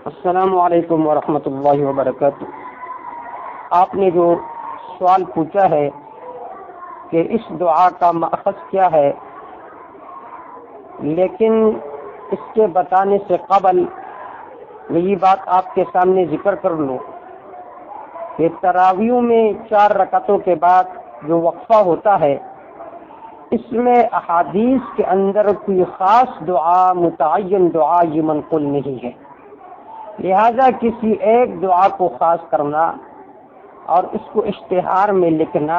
السلام علیکم ورحمۃ اللہ وبرکاتہ۔ آپ نے جو سوال پوچھا ہے کہ اس دعا کا مأخذ کیا ہے، لیکن اس کے بتانے سے قبل میں یہ بات آپ کے سامنے ذکر کر لوں کہ تراویح میں 4 رکعتوں کے بعد جو وقفہ ہوتا ہے، اس میں احادیث کے اندر کوئی خاص دعا، متعین دعا یہ منقول نہیں ہے، لہذا کسی ایک دعا کو خاص کرنا اور اس کو اشتہار میں لکھنا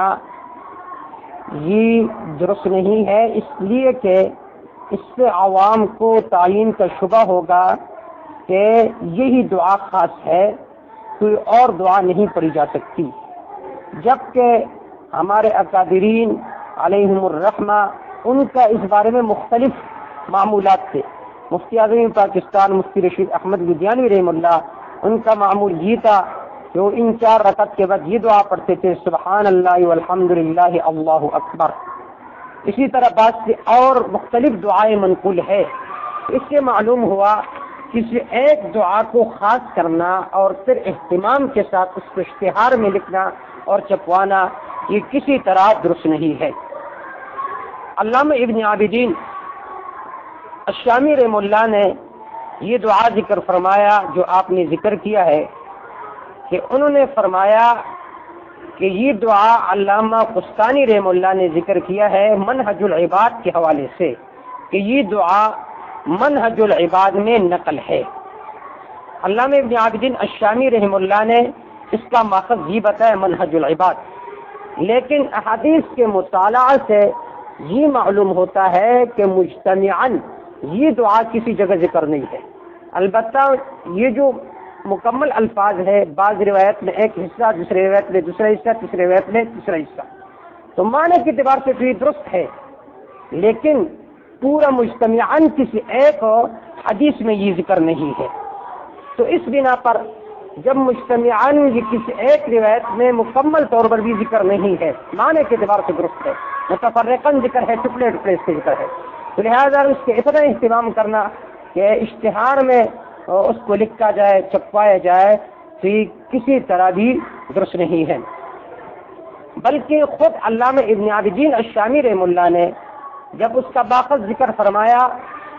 یہ درست نہیں ہے، اس لیے کہ اس سے عوام کو تعین کا شبہ ہوگا کہ یہی دعا خاص ہے، کوئی اور دعا نہیں پڑھی جا سکتی، جبکہ ہمارے اکابرین علیہم الرحمہ ان کا اس بارے میں مختلف معمولات تھے۔ مفتی اعظم پاکستان مفتی رشید احمد لدھیانوی رحمہ اللہ، ان کا معمول یہ تھا کہ وہ ان 4 رکعت کے بعد یہ دعا پڑھتے تھے، سبحان اللہ والحمد للہ اللہ اکبر۔ اسی طرح بعض سے اور مختلف دعائیں منقول ہے۔ اس سے معلوم ہوا کسی ایک دعا کو خاص کرنا اور پھر اہتمام کے ساتھ اس کو اشتہار میں لکھنا اور چھپوانا یہ کسی طرح درست نہیں ہے۔ علامہ ابن عابدین الشامی رحمہ اللہ نے یہ دعا ذکر فرمایا جو آپ نے ذکر کیا ہے، کہ انہوں نے فرمایا کہ یہ دعا علامہ قسطانی رحمہ اللہ نے ذکر کیا ہے منہج العباد کے حوالے سے، کہ یہ دعا منہج العباد میں نقل ہے۔ علامہ ابن عابدین الشامی رحمہ اللہ نے اس کا ماخذ یہ بتایا منہج العباد، لیکن احادیث کے مطالعہ سے یہ معلوم ہوتا ہے کہ مجتمعاً یہ دعا کسی جگہ ذکر نہیں ہے۔ البتہ یہ جو مکمل الفاظ ہے، بعض روایت میں ایک حصہ، دوسری روایت میں دوسرا حصہ، تیسری روایت میں تیسرا حصہ، تو معنی کے اعتبار سے تو یہ درست ہے، لیکن پورا مجتمعاً کسی ایک حدیث میں یہ ذکر نہیں ہے۔ تو اس بنا پر جب مجتمعاً یہ کسی ایک روایت میں مکمل طور پر بھی ذکر نہیں ہے، معنی کے اعتبار سے درست ہے، متفرقاً ذکر ہے، ٹکڑے ٹکڑے اس کے ذکر ہے، تو لہذا اس کے اتنا اہتمام کرنا کہ اشتہار میں اس کو لکھا جائے، چھپوایا جائے، تو یہ کسی طرح بھی درست نہیں ہے۔ بلکہ خود علامہ ابن عابدین الشامی رحمہ اللہ نے جب اس کا باخذ ذکر فرمایا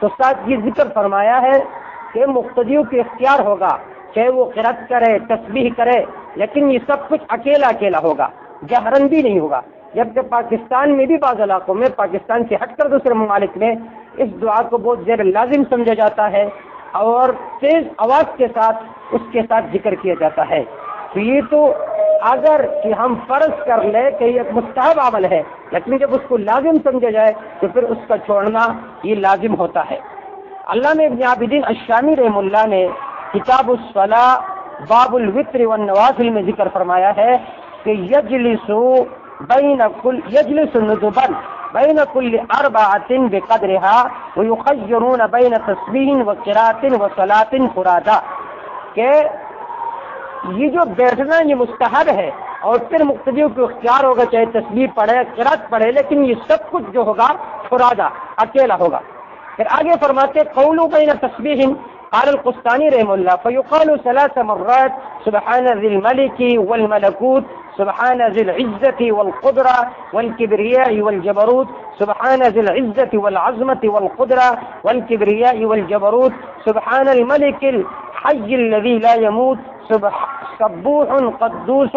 تو ساتھ یہ ذکر فرمایا ہے کہ مقتدیوں کے اختیار ہوگا، چاہے وہ قرأت کرے، تسبیح کرے، لیکن یہ سب کچھ اکیلا اکیلا ہوگا، جہرن بھی نہیں ہوگا، جبکہ پاکستان میں بھی بعض علاقوں میں، پاکستان سے ہٹ کر دوسرے ممالک میں اس دعا کو بہت زیر لازم سمجھا جاتا ہے اور تیز آواز کے ساتھ اس کے ساتھ ذکر کیا جاتا ہے۔ تو یہ تو اگر کہ ہم فرض کر لیں کہ یہ ایک مستحب عمل ہے، لیکن جب اس کو لازم سمجھا جائے تو پھر اس کا چھوڑنا یہ لازم ہوتا ہے۔ علامہ ابن عابدین الشامی رحمہ اللہ نے کتاب الصلاۃ باب الوتر والنوافل میں ذکر فرمایا ہے کہ یجلس ندبا بین کل 4 بقدرها ویخیرون بین تسبیح وقراءۃ وصلاۃ فرادا، کہ یہ جو بیٹھنا یہ مستحب ہے اور پھر مقتدیوں کو اختیار ہوگا، چاہے تسبیح پڑھے، قرأت پڑھے، لیکن یہ سب کچھ جو ہوگا فرادا، اکیلا ہوگا۔ پھر آگے فرماتے قول بین تسبیح قال القسطانی رحمہ اللہ فیقال 3 مرات سبحان ذی الملک والملکوت سبحان ذی العزة والقدرة والكبرياء والجبروت سبحان ذی العزة والعظمة والقدرة والكبرياء والجبروت سبحان الملك الحي الذي لا يموت سبوح قدوس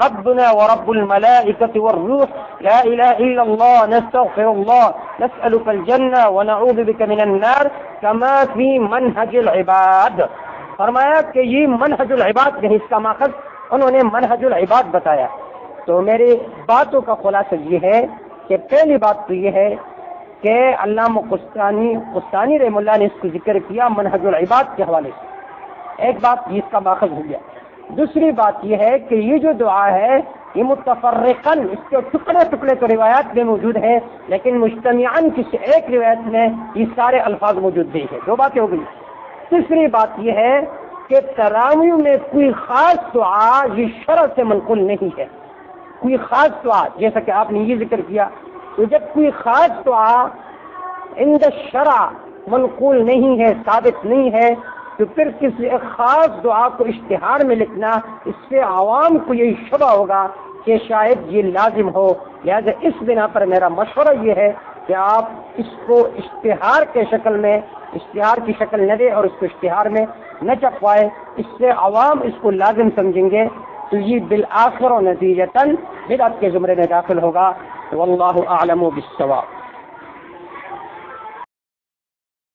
ربنا ورب الملائكة والروح لا إله إلا الله نستغفر الله نسألك الجنة ونعوذ بك من النار كما في منهج العباد۔ فرمایا کہ یہ منہج العباد ہے، اس کا ماخذ انہوں نے منہج العباد بتایا۔ تو میری باتوں کا خلاصہ یہ ہے کہ پہلی بات تو یہ ہے کہ علامہ قسطانی رحمہ اللہ نے اس کو ذکر کیا منہج العباد کے حوالے سے، ایک بات اس کا ماخذ ہو گیا۔ دوسری بات یہ ہے کہ یہ جو دعا ہے یہ متفرقاً، اس کے ٹکڑے ٹکڑے تو روایات میں موجود ہیں، لیکن مجتمعاً کسی ایک روایت میں یہ سارے الفاظ موجود نہیں ہیں۔ 2 باتیں ہو گئی۔ تیسری بات یہ ہے کہ تراویح میں کوئی خاص دعا یہ شرع سے منقول نہیں ہے، کوئی خاص دعا جیسا کہ آپ نے یہ ذکر کیا، تو جب کوئی خاص دعا عند الشرع منقول نہیں ہے، ثابت نہیں ہے، تو پھر کسی ایک خاص دعا کو اشتہار میں لکھنا، اس سے عوام کو یہی شبہ ہوگا کہ شاید یہ لازم ہو. لہذا اس بنا پر میرا مشورہ یہ ہے کہ آپ اس کو اشتہار کی شکل نہ دیں اور اس کو اشتہار میں نہ چھپوائے. اس سے عوام اس کو لازم سمجھیں گے تو یہ بالآخر و نتیجتاً بدعت کے زمرے میں داخل ہوگا. واللہ اعلم بالصواب.